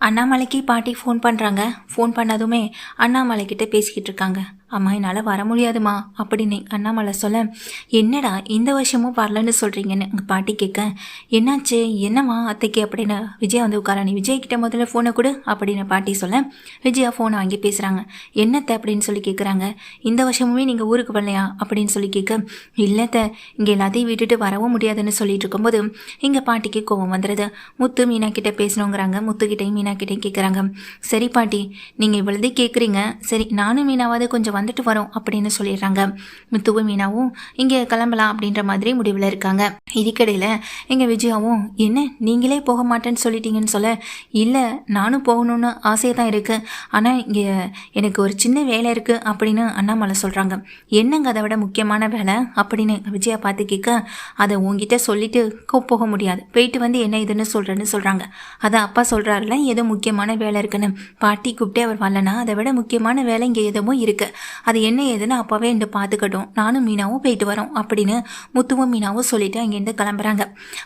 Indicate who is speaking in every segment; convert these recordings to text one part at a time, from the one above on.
Speaker 1: அண்ணாமலைக்கு பாட்டி ஃபோன் பண்ணுறாங்க. ஃபோன் பண்ணதுமே அண்ணாமலைக்கிட்ட பேசிக்கிட்டு இருக்காங்க. அம்மா என்னால் வர முடியாதுமா அப்படின்னு அண்ணாமலை சொல்ல, என்னடா இந்த வருஷமும் வரலன்னு சொல்கிறீங்கன்னு எங்கள் பாட்டி கேட்க, என்னாச்சு என்னம்மா அத்தைக்கு அப்படின்னு விஜயா வந்து உட்காரானி விஜய்கிட்ட முதல்ல ஃபோனை கொடு அப்படின்னு பாட்டி சொல்ல, விஜயா ஃபோனை வாங்கி பேசுகிறாங்க. என்னத்தை அப்படின்னு சொல்லி கேட்குறாங்க. இந்த வருஷமுமே நீங்கள் ஊருக்கு வரலையா அப்படின்னு சொல்லி கேட்க, இல்லைத்த இங்கே எல்லாத்தையும் விட்டுட்டு வரவும் முடியாதுன்னு சொல்லிட்டு இருக்கும்போது எங்கள் பாட்டிக்கு கோவம் வந்துடுது. முத்து மீனா கிட்டே பேசணுங்கிறாங்க. முத்துக்கிட்டையும் மீனா கிட்டையும் கேட்குறாங்க. சரி பாட்டி நீங்கள் இவ்வளோதே கேட்குறீங்க, சரி நானும் மீனாவது கொஞ்சம் வந்துட்டு வரோம் அப்படின்னு சொல்லிடுறாங்க. முத்துவும் மீனாவும் இங்கே கிளம்பலாம் அப்படின்ற மாதிரி முடிவில் இருக்காங்க. இதுக்கிடையில் எங்கள் விஜயாவும், என்ன நீங்களே போக மாட்டேன்னு சொல்லிட்டீங்கன்னு சொல்ல, இல்லை நானும் போகணுன்னு ஆசையாக தான் இருக்குது, ஆனால் இங்கே எனக்கு ஒரு சின்ன வேலை இருக்குது அப்படின்னு அண்ணாமலை சொல்கிறாங்க. என்னங்க அதை விட முக்கியமான வேலை அப்படின்னு விஜயா பார்த்து கேட்க, அதை உங்ககிட்ட சொல்லிட்டு போக முடியாது, போயிட்டு வந்து என்ன இதுன்னு சொல்கிறேன்னு சொல்கிறாங்க. அதை அப்பா சொல்கிறாருல ஏதோ முக்கியமான வேலை இருக்குன்னு, பாட்டி கூப்பிட்டே அவர் வரலன்னா அதை விட முக்கியமான வேலை இங்கே எதுவும் இருக்குது, அது என்ன ஏதுன்னு அப்பாவே என்று பார்த்துக்கட்டும், நானும் மீனாவும் போயிட்டு வரோம் அப்படின்னு முத்துவும் மீனாவும் சொல்லிட்டு அங்கேருந்து கிளம்புறாங்க.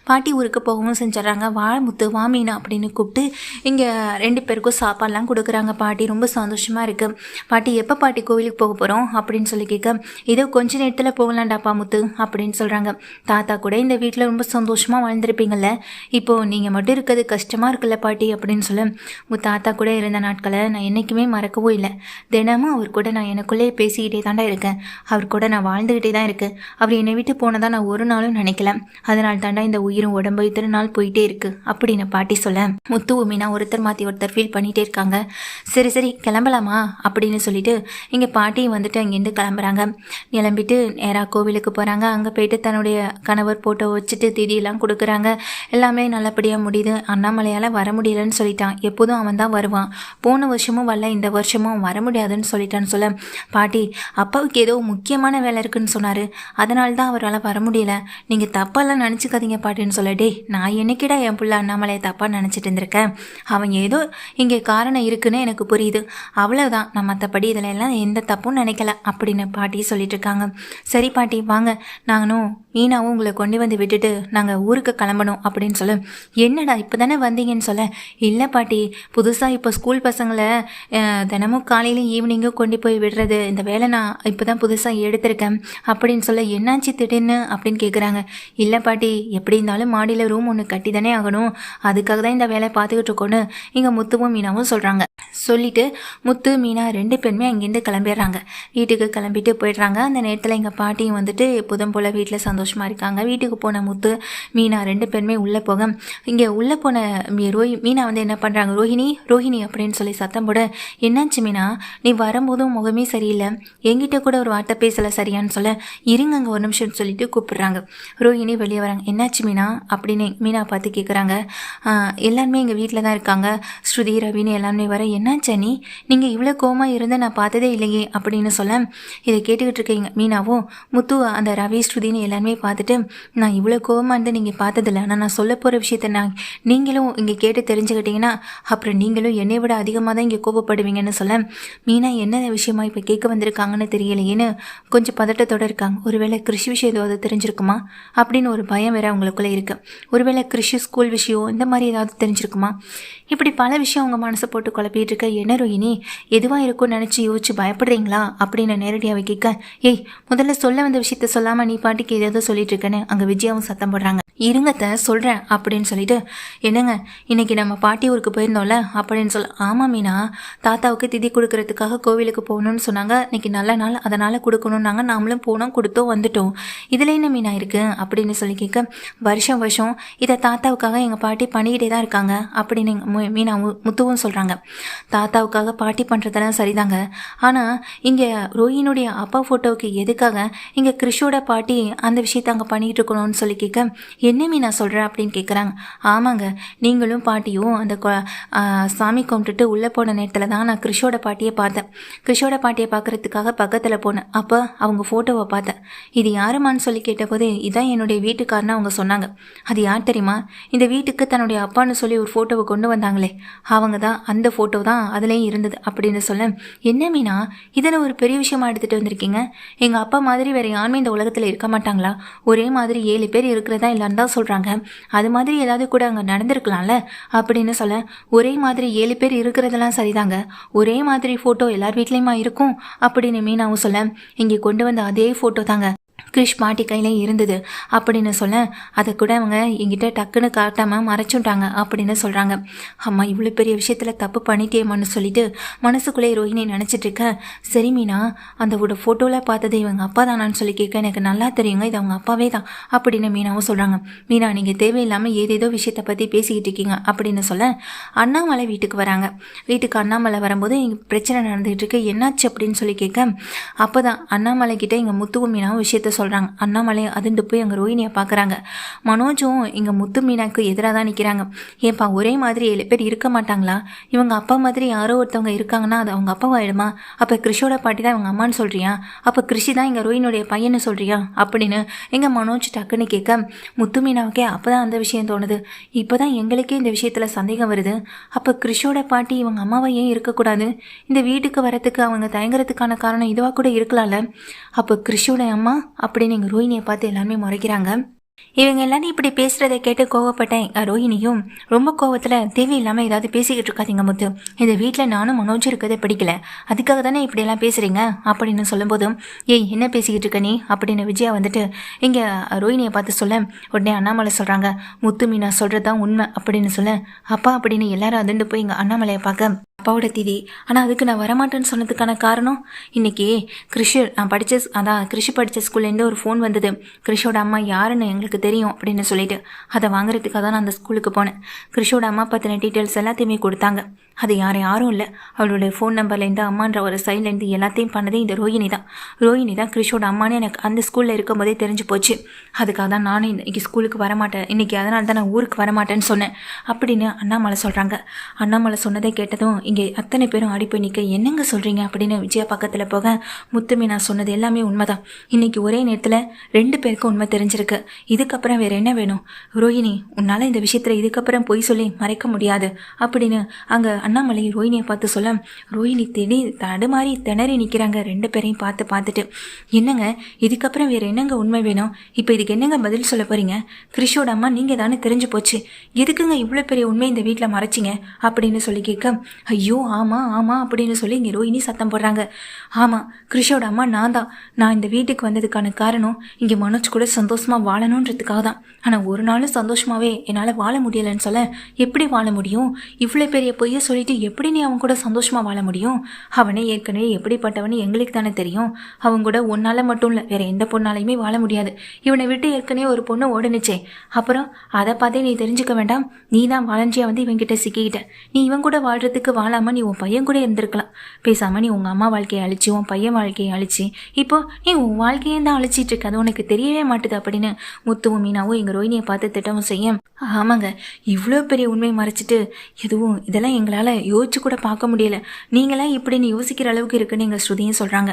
Speaker 1: பாட்டி ஊருக்கு போகவும் செஞ்சிடறாங்க. வா முத்து வா மீனா அப்படின்னு கூப்பிட்டு இங்கே 2 பேருக்கும் சாப்பாடெலாம் கொடுக்குறாங்க. பாட்டி ரொம்ப சந்தோஷமாக இருக்குது. பாட்டி எப்போ பாட்டி கோவிலுக்கு போக போகிறோம் அப்படின்னு சொல்லி கேட்க, இதோ கொஞ்ச நேரத்தில் போகலாண்டாப்பா முத்து அப்படின்னு சொல்கிறாங்க. தாத்தா கூட இந்த வீட்டில் ரொம்ப சந்தோஷமாக வாழ்ந்துருப்பீங்கள்ல, இப்போது நீங்கள் மட்டும் இருக்கிறது கஷ்டமாக இருக்குல்ல பாட்டி அப்படின்னு சொல்ல, உங்கள் தாத்தா கூட இருந்த நாட்களை நான் என்றைக்குமே மறக்கவும் இல்லை, தினமும் அவர் கூட நான் எனக்குள்ளே பேசிக்கிட்டே தாண்டா இருக்கேன், அவர் கூட நான் வாழ்ந்துக்கிட்டே தான் இருக்கேன், அவர் என்னை விட்டு போனதா நான் ஒரு நாளும் நினைக்கல, அதனால் தாண்டா இந்த உயிரும் உடம்பு இத்தனை நாள் போயிட்டே இருக்குது அப்படின்னு பாட்டி சொல்ல, முத்து மீனா ஒருத்தர் மாற்றி ஒருத்தர் ஃபீல் பண்ணிகிட்டே இருக்காங்க. சரி சரி கிளம்பலாமா அப்படின்னு சொல்லிட்டு இங்கே பாட்டியும் வந்துட்டு அங்கேருந்து கிளம்புறாங்க. கிளம்பிட்டு நேராக கோவிலுக்கு போகிறாங்க. அங்கே போயிட்டு தன்னுடைய கணவர் போட்டோ வச்சுட்டு திதியெல்லாம் கொடுக்குறாங்க. எல்லாமே நல்லபடியாக முடியுது. அண்ணாமலையால் வர முடியலன்னு சொல்லிட்டான், எப்போதும் அவன் தான் வருவான், போன வருஷமும் வரல, இந்த வருஷமும் வர முடியாதுன்னு சொல்லிட்டான்னு சொல்ல, பாட்டி அப்பாவுக்கு ஏதோ முக்கியமான வேலை இருக்குன்னு சொன்னார், அதனால தான் அவரால் வர முடியல, நீங்கள் தப்பாலாம் நினச்சிக்காதீங்க பாட்டின்னு சொல்ல, டே நான் என்னைக்கிடா என் பிள்ளை அண்ணாமலையை தப்பாக நினச்சிட்டு இருந்திருக்கேன், அவன் ஏதோ இங்கே காரணம் இருக்குன்னு எனக்கு புரியுது, அவ்வளோதான், நான் மற்றபடி இதில் எல்லாம் எந்த தப்பும் நினைக்கல அப்படின்னு பாட்டி சொல்லிட்டு இருக்காங்க. சரி பாட்டி வாங்க, நானும் மீனாவும் உங்களை கொண்டு வந்து விட்டுட்டு நாங்கள் ஊருக்கு கிளம்பணும் அப்படின்னு சொல்ல, என்னடா இப்போ தானே வந்தீங்கன்னு சொல்ல, இல்லை பாட்டி புதுசாக இப்போ ஸ்கூல் பசங்களை தினமும் காலையிலும் ஈவினிங்கும் கொண்டு போய் விடுறது இந்த வேலை நான் இப்போ தான் புதுசாக எடுத்திருக்கேன் அப்படின்னு சொல்ல, என்னாச்சு திடீர்னு அப்படின்னு கேட்குறாங்க. இல்லை பாட்டி எப்படி இருந்தாலும் மாடியில் ரூம் ஒன்று கட்டி தானே ஆகணும், அதுக்காக தான் இந்த வேலை பார்த்துக்கிட்டு இருக்கோன்னு இங்கே முத்துவும் மீனாவும் சொல்கிறாங்க. சொல்லிவிட்டு முத்து மீனா 2 பேருமே அங்கேருந்து கிளம்பிடுறாங்க. வீட்டுக்கு கிளம்பிட்டு போயிடுறாங்க. அந்த நேரத்தில் எங்கள் பாட்டியும் வந்துட்டு எப்போதும் போல் வீட்டில் சந்தோஷமாக இருக்காங்க. வீட்டுக்கு போன முத்து மீனா 2 பேருமே உள்ளே போக, இங்கே உள்ளே போன மீனா வந்து என்ன பண்ணுறாங்க, ரோஹிணி அப்படின்னு சொல்லி சத்தம் போட, என்னாச்சு மீனா நீ வரும்போதும் முகமே சரியில்லை, என்கிட்ட கூட ஒரு வார்த்தை பேசலை சரியான்னு சொல்ல, இருங்க அங்கே ஒரு நிமிஷம்னு சொல்லிட்டு கூப்பிடுறாங்க. ரோஹிணி வெளியே வராங்க. என்னாச்சு மீனா அப்படின்னு மீனா பார்த்து கேட்குறாங்க. எல்லாருமே எங்கள் வீட்டில் தான் இருக்காங்க, ஸ்ருதி ரவின்னு எல்லாருமே வர, என்னாச்சா நீங்கள் இவ்வளோ கோவமாக இருந்து நான் பார்த்ததே இல்லையே அப்படின்னு சொல்ல, இதை கேட்டுக்கிட்டு இருக்கீங்க மீனாவும் முத்து அந்த ரவி ஸ்ருதின்னு எல்லாருமே பார்த்துட்டு, நான் இவ்வளோ கோவமாக இருந்து நீங்கள் பார்த்ததில்ல, ஆனால் நான் சொல்ல போகிற விஷயத்த நீங்களும் இங்கே கேட்டு தெரிஞ்சுக்கிட்டீங்கன்னா அப்புறம் நீங்களும் என்னை விட அதிகமாக தான் இங்கே கோபப்படுவீங்கன்னு சொல்ல, மீனா என்ன விஷயமா இப்போ கேட்க வந்திருக்காங்கன்னு தெரியலையேன்னு கொஞ்சம் பதட்டத்தோடு இருக்காங்க. ஒருவேளை கிருஷி விஷயம் ஏதாவது தெரிஞ்சிருக்குமா அப்படின்னு ஒரு பயம் வேறு அவங்களுக்குள்ளே இருக்குது. ஒருவேளை கிருஷி ஸ்கூல் விஷயம் இந்த மாதிரி ஏதாவது தெரிஞ்சிருக்குமா, இப்படி பல விஷயம் அவங்க மனசை போட்டு குழப்பிட்டு இருக்க. என்ன ரோஹிணி எதுவாக இருக்கும்னு நினச்சி யோசிச்சு பயப்படுறீங்களா அப்படின்னு நேரடியாக கேட்க, ஏய் முதல்ல சொல்ல வந்த விஷயத்த சொல்லாமல் நீ பாட்டுக்கு ஏதாவது சொல்லிட்டு இருக்கேன்னு அங்கே விஜயாவும் சத்தம் போடுறாங்க. இருங்கத்த சொல்கிறேன் அப்படின்னு சொல்லிட்டு, என்னங்க இன்றைக்கி நம்ம பாட்டி ஊருக்கு போயிருந்தோம்ல அப்படின்னு சொல்ல, ஆமாம் மீனா தாத்தாவுக்கு திதி கொடுக்கறதுக்காக கோவிலுக்கு போகணுன்னு சொன்னாங்க, இன்றைக்கி நல்ல நாள் அதனால் கொடுக்கணுன்னாங்க, நாமளும் போனோம் கொடுத்தோம் வந்துட்டோம், இதில் என்ன மீனா இருக்குது அப்படின்னு சொல்லி கேட்க, வருஷம் இதை தாத்தாவுக்காக எங்கள் பாட்டி பண்ணிக்கிட்டே தான் இருக்காங்க அப்படின்னு மீனா முத்துவும் சொல்கிறாங்க. தாத்தாவுக்காக பாட்டி பண்ணுறதெல்லாம் சரிதாங்க, ஆனால் இங்கே ரோஹினுடைய அப்பா ஃபோட்டோவுக்கு எதுக்காக இங்கே கிருஷோட பாட்டி அந்த விஷயத்தை அங்கே பண்ணிகிட்டு இருக்கணும்னு சொல்லி கேட்க, என்ன மீனா சொல்கிறேன் அப்படின்னு கேட்குறாங்க. ஆமாங்க நீங்களும் பாட்டியும் அந்த சாமி கும்பிட்டுட்டு உள்ளே போன நேரத்தில் தான் நான் கிருஷோட பாட்டியை பார்த்தேன். கிருஷோட பாட்டியை பார்க்குறதுக்காக பக்கத்தில் போனேன். அப்போ அவங்க ஃபோட்டோவை பார்த்தேன். இது யாருமான்னு சொல்லி கேட்டபோது இதான் என்னுடைய வீட்டுக்காரன்னு அவங்க சொன்னாங்க. அது யார் தெரியுமா, இந்த வீட்டுக்கு தன்னுடைய அப்பான்னு சொல்லி ஒரு ஃபோட்டோவை கொண்டு வந்தாங்களே அவங்க தான், அந்த ஃபோட்டோ தான் அதுலேயும் இருந்தது அப்படின்னு சொல்ல, என்ன மீனா இதில் ஒரு பெரிய விஷயமா எடுத்துகிட்டு வந்திருக்கீங்க, எங்கள் அப்பா மாதிரி வேறு யாருமே இந்த உலகத்தில் இருக்க மாட்டாங்களா ஒரே மாதிரி 7 பேர் இருக்கிறதா இல்லைன்னு தான் சொல்கிறாங்க. அது மாதிரி ஏதாவது கூட அங்கே நடந்திருக்கலாம்ல அப்படின்னு சொல்ல, ஒரே மாதிரி 7 பேர் இருக்கிறதெல்லாம் சரிதாங்க, ஒரே மாதிரி ஃபோட்டோ எல்லார் வீட்லேயுமா இருக்கும் அப்படின்னு மீனாவும் சொல்ல, இங்கே கொண்டு வந்த அதே ஃபோட்டோ தாங்க கிரிஷ் பாட்டி கையில இருந்தது அப்படின்னு சொல்ல, அதை கூட அவங்க என்கிட்ட டக்குன்னு காட்டாமல் மறைச்சுட்டாங்க அப்படின்னு சொல்கிறாங்க. அம்மா இவ்வளோ பெரிய விஷயத்தில் தப்பு பண்ணிட்டேம்மான்னு சொல்லிட்டு மனசுக்குள்ளே ரோஹிணி நினச்சிட்டு இருக்க. சரி மீனா, அந்த ஒரு ஃபோட்டோவில் பார்த்தது இவங்க அப்பா தானான்னு சொல்லி கேட்க, எனக்கு நல்லா தெரியுங்க இது அவங்க அப்பாவே தான் அப்படின்னு மீனாவும் சொல்கிறாங்க. மீனா நீங்கள் தேவையில்லாமல் ஏதேதோ விஷயத்தை பற்றி பேசிக்கிட்டு இருக்கீங்க அப்படின்னு சொல்ல, அண்ணாமலை வீட்டுக்கு வராங்க. வீட்டுக்கு அண்ணாமலை வரும்போது இங்கே பிரச்சனை நடந்துகிட்டு இருக்கு, என்னாச்சு அப்படின்னு சொல்லி கேட்க, அப்போ தான் அண்ணாமலை கிட்டே இங்கே முத்துவும் மீனாவும் விஷயத்த சொல்கிறாங்க. அண்ணாமலை அதிர்ந்து போய் அங்கே ரோஹிணியை பார்க்குறாங்க. மனோஜும் இங்கே முத்து மீனாக்கு எதிராக தான் நிற்கிறாங்க. ஏப்பா ஒரே மாதிரி 7 பேர் இருக்க மாட்டாங்களா? இவங்க அப்பா மாதிரி யாரோ ஒருத்தவங்க இருக்காங்கன்னா அது அவங்க அப்பாவாயிடுமா? அப்போ கிருஷோட பாட்டி தான் இவங்க அம்மான்னு சொல்கிறியா? அப்போ கிருஷி தான் இங்கே ரோஹினுடைய பையன்னு சொல்கிறியா அப்படின்னு எங்கள் மனோஜ் டக்குன்னு கேட்க, முத்து மீனாவுக்கே அப்போ தான் அந்த விஷயம் தோணுது. இப்போ தான் எங்களுக்கே இந்த விஷயத்தில் சந்தேகம் வருது. அப்போ கிருஷோட பாட்டி இவங்க அம்மாவை ஏன் இருக்கக்கூடாது? இந்த வீட்டுக்கு வரத்துக்கு அவங்க தயங்குறதுக்கான காரணம் இதுவாக கூட இருக்கலாம்ல. அப்போ கிருஷோட அம்மா அப்படின்னு எங்கள் ரோஹிணியை பார்த்து எல்லாமே முறைக்கிறாங்க. இவங்க எல்லாரும் இப்படி பேசுகிறத கேட்டு கோவப்பட்டேன். ரோஹிணியும் ரொம்ப கோவத்தில், தேவையில்லாமல் ஏதாவது பேசிக்கிட்டு இருக்காதீங்க முத்து, இந்த வீட்டில் நானும் மனோஜ் இருக்கிறத பிடிக்கல, அதுக்காக தானே இப்படியெல்லாம் பேசுகிறீங்க அப்படின்னு சொல்லும்போதும், ஏய் என்ன பேசிக்கிட்டு இருக்க நீ அப்படின்னு விஜயா வந்துட்டு இங்கே ரோஹிணியை பார்த்து சொல்ல, உடனே அண்ணாமலை சொல்கிறாங்க, முத்து மீனா சொல்கிறது தான் உண்மை அப்படின்னு சொல்ல, அப்பா அப்படின்னு எல்லாரும் அதிர்ந்து போய் இங்கே அண்ணாமலையை பார்க்க, அப்பாவோட தீதி, ஆனால் அதுக்கு நான் வரமாட்டேன்னு சொன்னதுக்கான காரணம், இன்றைக்கி நான் கிருஷி படித்த ஸ்கூல்லேருந்து ஒரு ஃபோன் வந்தது, கிருஷோட அம்மா யாருன்னு எங்களுக்கு தெரியும் அப்படின்னு சொல்லிட்டு அதை வாங்குறதுக்காக தான் நான் அந்த ஸ்கூலுக்கு போனேன். கிருஷோட அம்மா பற்றின டீட்டெயில்ஸ் எல்லாத்தையுமே கொடுத்தாங்க. அது யாரும் இல்லை, அவளுடைய ஃபோன் நம்பர்லேருந்து அம்மான்ற ஒரு சைட்லேருந்து எல்லாத்தையும் பண்ணதே இந்த ரோஹிணி தான் கிருஷோட அம்மானே எனக்கு அந்த ஸ்கூலில் இருக்கும் போதே தெரிஞ்சு போச்சு. அதுக்காக தான் நானும் இன்றைக்கி ஸ்கூலுக்கு வரமாட்டேன், இன்றைக்கி அதனால தான் நான் ஊருக்கு வரமாட்டேன்னு சொன்னேன் அப்படின்னு அண்ணாமலை சொல்கிறாங்க. அண்ணாமலை சொன்னதை கேட்டதும் இங்கே அத்தனை பேரும் ஆடி போய் நிற்க, என்னங்க சொல்கிறீங்க அப்படின்னு விஜயா பக்கத்தில் போக, முத்துமி நான் சொன்னது எல்லாமே உண்மைதான், இன்றைக்கி ஒரே நேரத்தில் 2 பேருக்கும் உண்மை தெரிஞ்சிருக்கு, இதுக்கப்புறம் வேறு என்ன வேணும்? ரோஹிணி உன்னால் இந்த விஷயத்தில் இதுக்கப்புறம் பொய் சொல்லி மறைக்க முடியாது அப்படின்னு அங்கே அண்ணாமலை ரோஹிணியை பார்த்து சொல்ல, ரோஹிணி தடுமாறி திணறி நிற்கிறாங்க. 2 பேரையும் பார்த்துட்டு, என்னங்க இதுக்கப்புறம் வேறு என்னங்க உண்மை வேணும்? இப்போ இதுக்கு என்னங்க பதில் சொல்ல போகிறீங்க? கிருஷோட அம்மா நீங்கள் தானே தெரிஞ்சு போச்சு, எதுக்குங்க இவ்வளோ பெரிய உண்மை இந்த வீட்டில் மறைச்சிங்க அப்படின்னு சொல்லி கேட்க, ஐயோ ஆமாம் அப்படின்னு சொல்லி இங்கே ரோஹிணி சத்தம் போடுறாங்க. ஆமாம், கிருஷோட அம்மா நான் இந்த வீட்டுக்கு வந்ததுக்கான காரணம் இங்கே மனோஜ் கூட சந்தோஷமாக வாழணுன்றதுக்காக தான். ஆனால் ஒரு நாளும் சந்தோஷமாகவே என்னால் வாழ முடியலைன்னு சொல்ல, எப்படி வாழ முடியும்? இவ்வளோ பெரிய பொய்யை சொல்லிட்டு எப்படி நீ அவன் கூட சந்தோஷமாக வாழ முடியும்? அவனே ஏற்கனவே எப்படிப்பட்டவனே எங்களுக்கு தானே தெரியும். அவன் கூட ஒன்றால் மட்டும் இல்லை, வேறு எந்த பொண்ணாலையுமே வாழ முடியாது. இவனை விட்டு ஏற்கனவே ஒரு பொண்ணு ஓடுனுச்சே, அப்புறம் அதை பார்த்தே நீ தெரிஞ்சுக்க வேண்டாம், நீ தான் வாலண்டியாக வந்து இவன்கிட்ட சிக்கிக்கிட்ட. நீ இவன் கூட வாழ்கிறதுக்கு வாழாமல் நீ உன் பையன் கூட இருந்திருக்கலாம். பேசாமல் நீ உங்கள் அம்மா வாழ்க்கையை அழிச்சு உன் பையன் வாழ்க்கையை அழிச்சு இப்போ நீ உன் வாழ்க்கையே தான் அழிச்சிட்டு இருக்க, அது உனக்கு தெரியவே மாட்டுது அப்படின்னு முத்துவும் மீனாவும் எங்கள் ரோஹிணியை பார்த்து திட்டமும் செய்ய, ஆமாங்க இவ்வளோ பெரிய உண்மையை மறைச்சிட்டு இதெல்லாம் எங்களால் யோசிச்சு கூட பார்க்க முடியல, நீங்களாம் இப்படின்னு யோசிக்கிற அளவுக்கு இருக்குன்னு எங்கள் ஸ்ருதியும் சொல்கிறாங்க.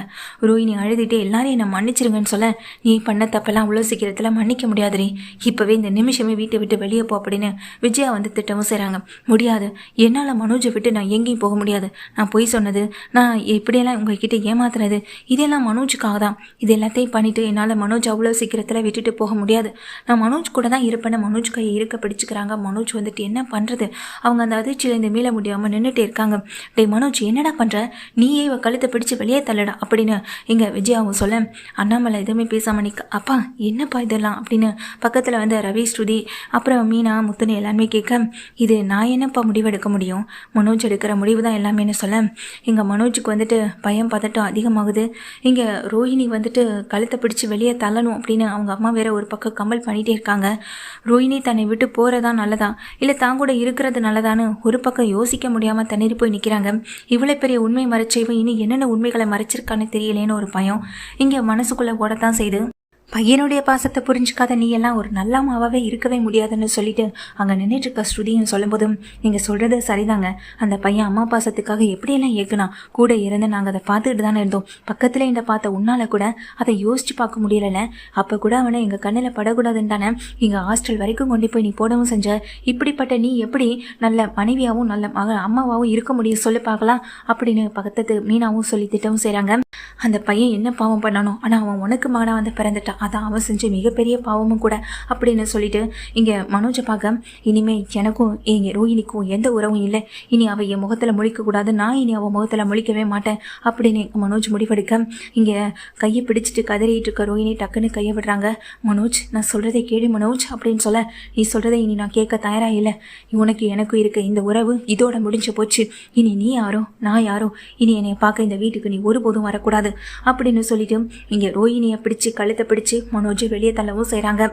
Speaker 1: ரோஹிணி அழுதுகிட்டே எல்லாரையும் என்னை மன்னிச்சிருங்கன்னு சொல்ல, நீ பண்ண தப்பெல்லாம் அவ்வளோ சீக்கிரத்தில் மன்னிக்க முடியாதுரி, இப்போவே இந்த நிமிஷமே வீட்டை விட்டு வெளியே போ அப்படின்னு விஜயா வந்து திட்டமும் செய்கிறாங்க. முடியாது, என்னால் மனோஜை விட்டு நான் எங்கேயும் போக முடியாது, நான் பொய் சொன்னது, நான் எப்படியெல்லாம் உங்ககிட்ட ஏமாத்துனது இதெல்லாம் மனோஜுக்காக தான், இது எல்லாத்தையும் பண்ணிவிட்டு என்னால் மனோஜ் அவ்வளோ சீக்கிரத்தில் விட்டுட்டு போக முடியாது, நான் மனோஜ் கூட தான் இருப்பேன்னு மனோஜ் கையை இருக்க பிடிச்சிக்கிறாங்க. மனோஜ் வந்துட்டு என்ன பண்ணுறது, அவங்க அந்த அதிர்ச்சியில் மீள முடியாமல் நின்றுட்டே இருக்காங்க. டே மனோஜ் என்னடா பண்ணுற, நீயே இவ கழுத்தை பிடிச்சு வெளியே தள்ளடா அப்படின்னு இங்கே விஜயாவும் சொல்ல, அண்ணாமலை எதுவுமே பேசாமல் நிற்க, அப்பா என்னப்பா இதெல்லாம் அப்படின்னு பக்கத்தில் வந்து ரவி ஸ்ருதி அப்புறம் மீனா முத்துன்னு எல்லாமே கேட்க, இது நான் என்னப்பா முடிவெடுக்க முடியும், மனோஜ் எடுக்கிற முடிவு தான் எல்லாமேன்னு சொல்ல, இங்கே மனோஜுக்கு வந்துட்டு பயம் பதட்டம் அதிகமாகுது. இங்கே ரோஹிணி வந்துட்டு கழுத்தை பிடிச்சி வெளியே தள்ளணும் அப்படின்னு அவங்க அம்மா வேற ஒரு பக்கம் கம்பல் பண்ணிகிட்டே இருக்காங்க. ரோஹிணி தன்னை விட்டு போகிறதா நல்லதா இல்லை தான் கூட இருக்கிறது நல்லதான்னு ஒரு பக்கம் யோசிக்க முடியாமல் தண்ணீர் போய் நிற்கிறாங்க. இவ்வளோ பெரிய உண்மை மறைச்சவன் இனி என்னென்ன உண்மைகளை மறைச்சிருக்கான்னு தெரியலேன்னு ஒரு பயம் இங்கே மனசுக்குள்ளே ஓடத்தான் செய்யுது. பையனுடைய பாசத்தை புரிஞ்சுக்காத நீ எல்லாம் ஒரு நல்ல அம்மாவே இருக்கவே முடியாதுன்னு சொல்லிட்டு அங்கே நின்றுட்டு இருக்க ஸ்ருதியும் சொல்லும்போதும், நீங்கள் சொல்கிறது சரிதாங்க, அந்த பையன் அம்மா பாசத்துக்காக எப்படியெல்லாம் ஏற்கனா கூட இருந்து நாங்கள் அதை பார்த்துக்கிட்டு தானே இருந்தோம், பக்கத்தில் இந்த பார்த்த உன்னால் கூட அதை யோசித்து பார்க்க முடியலைல்ல, அப்போ கூட அவனை எங்கள் கண்ணில் படக்கூடாதுன்னு தானே இங்கே ஹாஸ்டல் வரைக்கும் கொண்டு போய் நீ போடவும் செஞ்ச, இப்படிப்பட்ட நீ எப்படி நல்ல மனைவியாகவும் நல்ல அம்மாவாகவும் இருக்க முடியும் சொல்லி பார்க்கலாம் அப்படின்னு பக்கத்து மீனாவும் சொல்லி திட்டவும் செய்கிறாங்க. அந்த பையன் என்ன பாவம் பண்ணானோ, ஆனால் அவன் உனக்கு மகனாக வந்து பிறந்துட்டான், அதான் அவன் செஞ்ச மிகப்பெரிய பாவமும் கூட அப்படின்னு சொல்லிட்டு இங்கே மனோஜை பார்க்க, இனிமேல் எனக்கும் எங்கள் ரோஹிணிக்கும் எந்த உறவும் இல்லை, இனி அவள் என் முகத்தில் முழிக்கக்கூடாது, நான் இனி அவள் முகத்தில் முழிக்கவே மாட்டேன் அப்படின்னு மனோஜ் முடிவெடுக்க, இங்கே கையை பிடிச்சிட்டு கதறிட்டு இருக்க ரோஹிணி டக்குன்னு கையை விடுறாங்க. மனோஜ், நான் சொல்கிறதை கேடு மனோஜ் அப்படின்னு சொல்ல, நீ சொல்கிறதை இனி நான் கேட்க தயாராக இல்லை, உனக்கு எனக்கும் இருக்க இந்த உறவு இதோட முடிஞ்சு போச்சு, இனி நீ யாரோ நான் யாரோ, இனி என்னை பார்க்க இந்த வீட்டுக்கு நீ ஒருபோதும் வரக்கூடாது அப்படின்னு சொல்லிட்டு இங்கே ரோஹிணியை பிடிச்சி கழுத்தை பிடிச்சி மனோஜ் வெளியே தள்ளவும் செய்கிறாங்க.